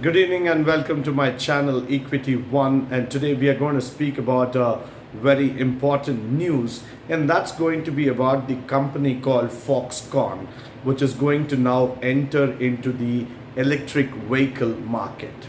Good evening and welcome to my channel Equity One, and today we are going to speak about very important news, and that's going to be about the company called Foxconn, which is going to now enter into the electric vehicle market.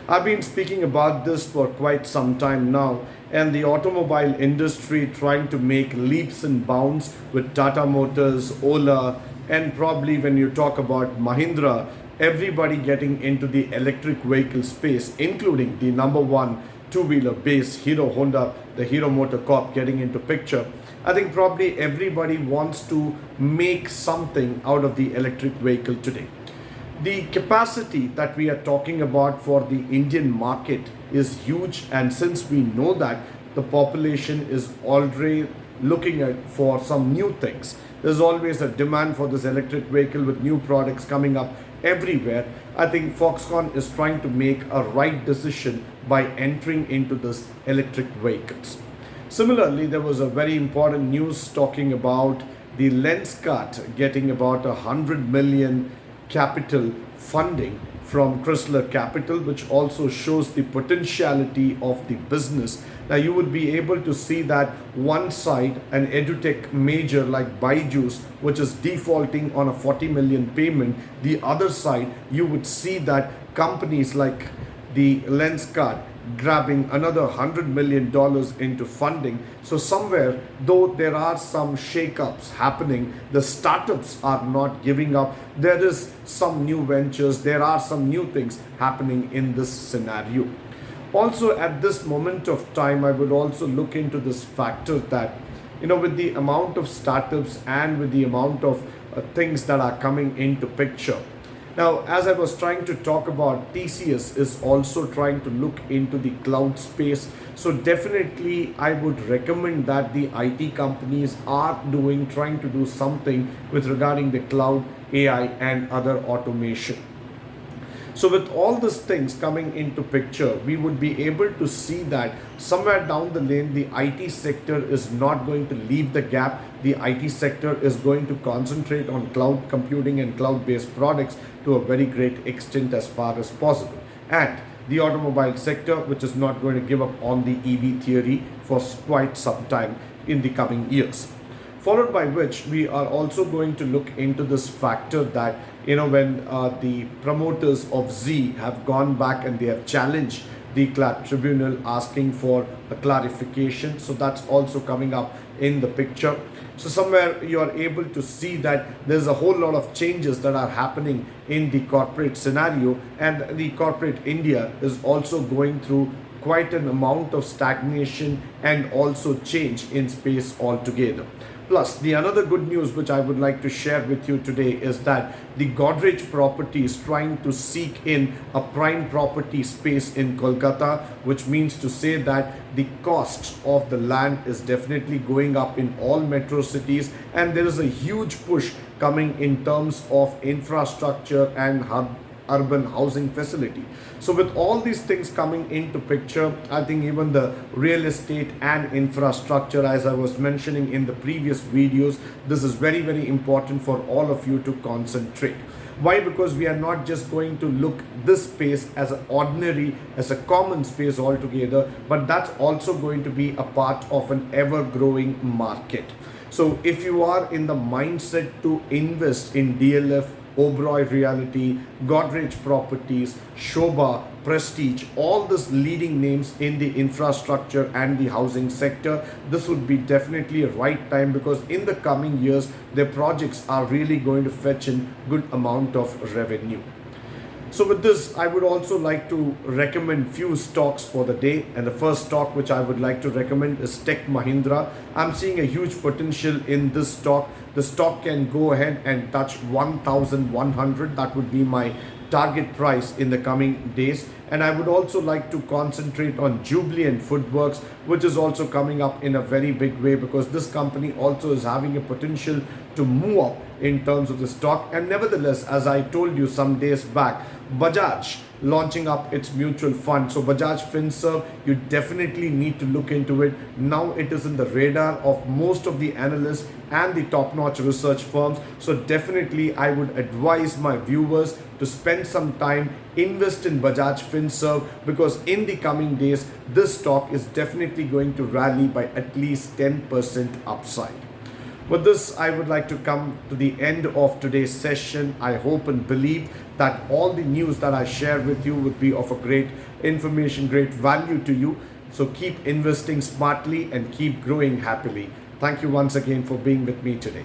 I've been speaking about this for quite some time now, and the automobile industry trying to make leaps and bounds with Tata Motors, Ola, and probably when you talk about Mahindra, everybody getting into the electric vehicle space, including the number one two-wheeler base, Hero Honda, the Hero Motor Corp getting into picture. I think probably everybody wants to make something out of the electric vehicle today. The capacity that we are talking about for the Indian market is huge, and since we know that the population is already looking at for some new things, there's always a demand for this electric vehicle with new products coming up everywhere. I think Foxconn is trying to make a right decision by entering into this electric vehicles. Similarly, there was a very important news talking about the Lenskart getting about 100 million capital funding from Chrysler Capital, which also shows the potentiality of the business. Now you would be able to see that one side, an edutech major like bajaj, which is defaulting on a 40 million payment. The other side, you would see that companies like the Lenskart grabbing another $100 million into funding. So somewhere, though there are some shakeups happening, the startups are not giving up. There is some new ventures, there are some new things happening in this scenario. Also, at this moment of time, I would also look into this factor that, with the amount of startups and with the amount of things that are coming into picture. Now, as I was trying to talk about, TCS is also trying to look into the cloud space. So definitely, I would recommend that the IT companies are trying to do something with regarding the cloud, AI, and other automation. So with all these things coming into picture, we would be able to see that somewhere down the lane, the IT sector is not going to leave the gap. The IT sector is going to concentrate on cloud computing and cloud-based products to a very great extent as far as possible. And the automobile sector, which is not going to give up on the EV theory for quite some time in the coming years. Followed by which we are also going to look into this factor that when the promoters of Z have gone back and they have challenged the tribunal asking for a clarification, so that's also coming up in the picture. So somewhere you are able to see that there's a whole lot of changes that are happening in the corporate scenario, and the corporate India is also going through quite an amount of stagnation and also change in space altogether. Plus, the another good news which I would like to share with you today is that the Godrej property is trying to seek in a prime property space in Kolkata, which means to say that the cost of the land is definitely going up in all metro cities, and there is a huge push coming in terms of infrastructure and urban housing facility. So with all these things coming into picture, I think even the real estate and infrastructure, as I was mentioning in the previous videos, this is very, very important for all of you to concentrate. Why? Because we are not just going to look this space as an ordinary, as a common space altogether, but that's also going to be a part of an ever-growing market. So if you are in the mindset to invest in DLF, Oberoi Realty, Godrej Properties, Shobha, Prestige, all these leading names in the infrastructure and the housing sector, this would be definitely a right time, because in the coming years, their projects are really going to fetch in good amount of revenue. So with this, I would also like to recommend few stocks for the day. And the first stock which I would like to recommend is Tech Mahindra. I'm seeing a huge potential in this stock. The stock can go ahead and touch 1,100. That would be my target price in the coming days. And I would also like to concentrate on Jubilant Foodworks, which is also coming up in a very big way, because this company also is having a potential to move up in terms of the stock. And nevertheless, as I told you some days back, Bajaj launching up its mutual fund. So Bajaj finserv, you definitely need to look into it. Now it is in the radar of most of the analysts and the top-notch research firms. So definitely I would advise my viewers to spend some time, invest in Bajaj finserv, because in the coming days this stock is definitely going to rally by at least 10% upside. With this, I would like to come to the end of today's session. I hope and believe that all the news that I share with you would be of a great information, great value to you. So keep investing smartly and keep growing happily. Thank you once again for being with me today.